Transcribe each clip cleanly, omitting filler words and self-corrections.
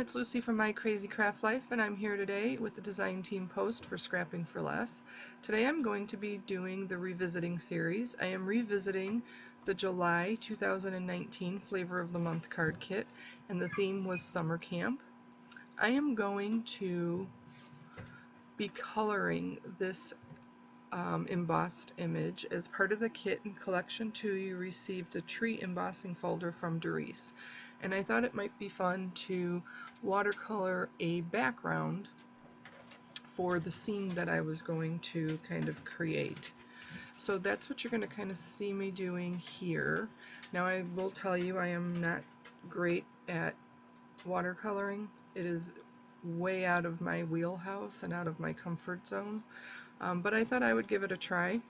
it's Lucy from My Crazy Craft Life, and I'm here today with the design team post for Scrapping for Less. Today I'm going to be doing the revisiting series. I am revisiting the July 2019 Flavor of the Month card kit, and the theme was Summer Camp. I am going to be coloring this embossed image. As part of the kit in Collection 2, you received a tree embossing folder from Doris, and I thought it might be fun to watercolor a background for the scene that I was going to kind of create. So that's what you're going to kind of see me doing here. Now I will tell you I am not great at watercoloring. It is way out of my wheelhouse and out of my comfort zone. But I thought I would give it a try.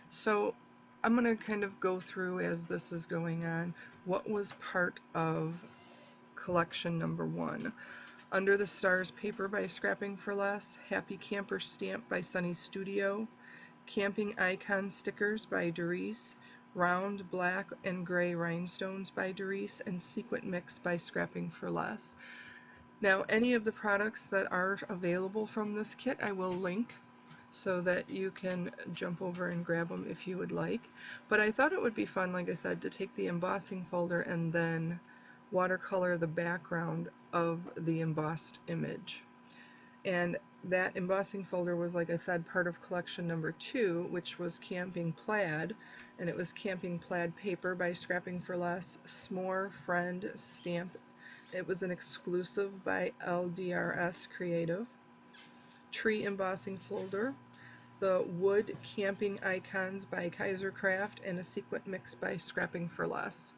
So I'm going to kind of go through, as this is going on, what was part of collection number 1. Under the Stars paper by Scrapping for Less, Happy Camper stamp by Sunny Studio, Camping Icon stickers by Doris, Round Black and Gray Rhinestones by Doris, and Sequin Mix by Scrapping for Less. Now, any of the products that are available from this kit I will link so that you can jump over and grab them if you would like. But I thought it would be fun, like I said, to take the embossing folder and then watercolor the background of the embossed image. And that embossing folder was, like I said, part of collection number 2, which was Camping Plaid, and it was Camping Plaid paper by Scrapping for Less, S'more Friend stamp. It was an exclusive by LDRS Creative. Tree embossing folder, the Wood Camping Icons by Kaiser Craft, and a Sequin Mix by Scrapping for Less.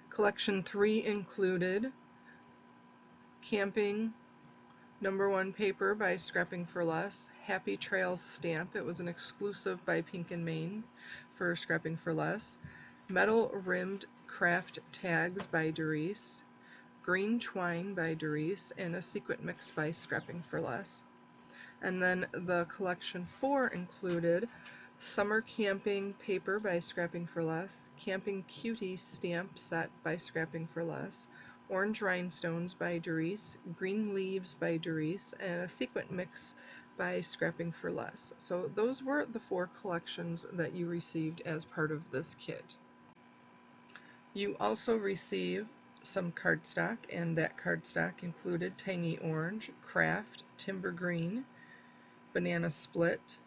Collection 3 included Camping number 1 paper by Scrapping for Less, Happy Trails stamp. It was an exclusive by Pink and Main for Scrapping for Less. Metal rimmed craft tags by Doris, Green Twine by Doris, and a Sequin Mix by Scrapping for Less. And then the collection 4 included Summer Camping paper by Scrapping for Less, Camping Cuties stamp set by Scrapping for Less, Orange Rhinestones by Doris, Green Leaves by Doris, and a Sequin Mix by Scrapping for Less. So those were the 4 collections that you received as part of this kit. You also received some cardstock, and that cardstock included Tangy Orange, Craft, Timber Green, Banana Split,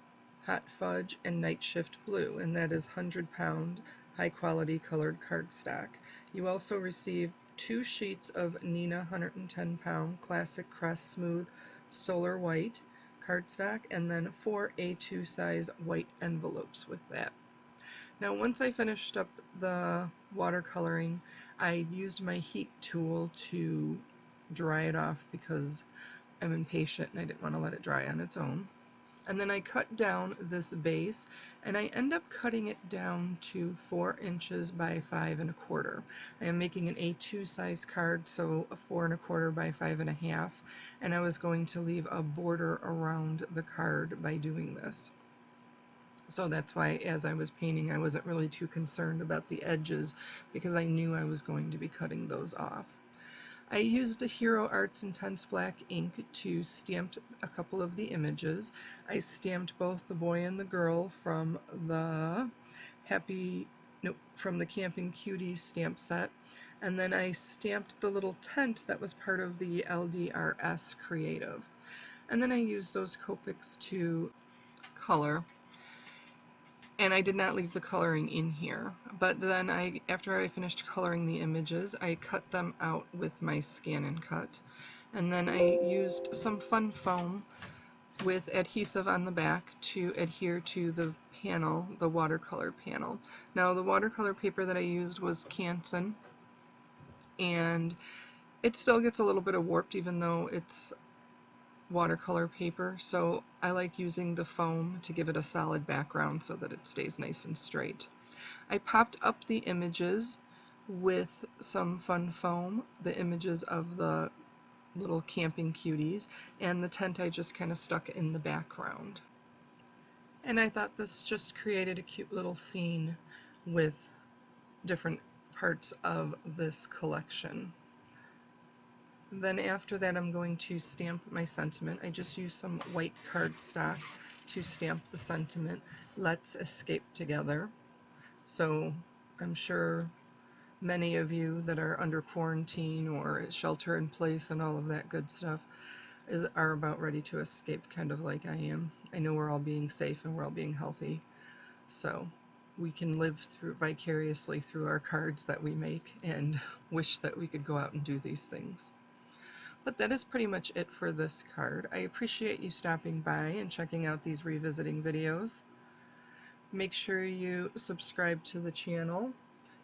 Hot Fudge, and Night Shift Blue, and that is 100-pound high-quality colored cardstock. You also received 2 sheets of Neenah 110-pound Classic Crest Smooth Solar White cardstock, and then 4 A2 size white envelopes with that. Now, once I finished up the watercoloring, I used my heat tool to dry it off because I'm impatient and I didn't want to let it dry on its own. And then I cut down this base, and I end up cutting it down to 4 inches by 5 1/4. I am making an A2 size card, so a 4 1/4 by 5 1/2, and I was going to leave a border around the card by doing this. So that's why, as I was painting, I wasn't really too concerned about the edges because I knew I was going to be cutting those off. I used a Hero Arts Intense Black ink to stamp a couple of the images. I stamped both the boy and the girl from the Camping Cuties stamp set, and then I stamped the little tent that was part of the LDRS Creative. And then I used those Copics to color. And I did not leave the coloring in here, but then after I finished coloring the images, I cut them out with my Scan and Cut. And then I used some fun foam with adhesive on the back to adhere to the panel, the watercolor panel. Now, the watercolor paper that I used was Canson, and it still gets a little bit of warped even though it's watercolor paper, so I like using the foam to give it a solid background so that it stays nice and straight. I popped up the images with some fun foam, the images of the little Camping Cuties, and the tent I just kind of stuck in the background. And I thought this just created a cute little scene with different parts of this collection. Then after that, I'm going to stamp my sentiment. I just use some white cardstock to stamp the sentiment, "Let's escape together." So I'm sure many of you that are under quarantine or shelter in place and all of that good stuff are about ready to escape, kind of like I am. I know we're all being safe and we're all being healthy, so we can live through vicariously through our cards that we make and wish that we could go out and do these things. But that is pretty much it for this card. I appreciate you stopping by and checking out these revisiting videos. Make sure you subscribe to the channel.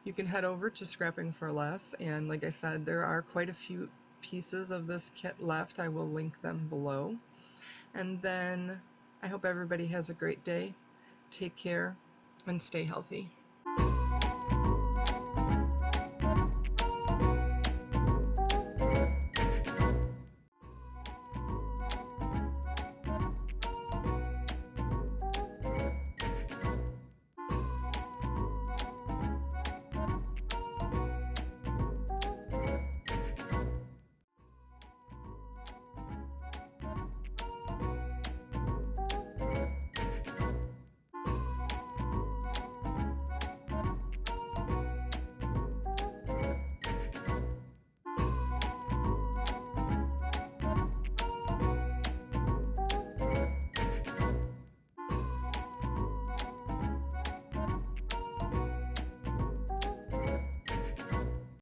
You can head over to Scrapping for Less, and like I said, there are quite a few pieces of this kit left. I will link them below. And then I hope everybody has a great day. Take care and stay healthy.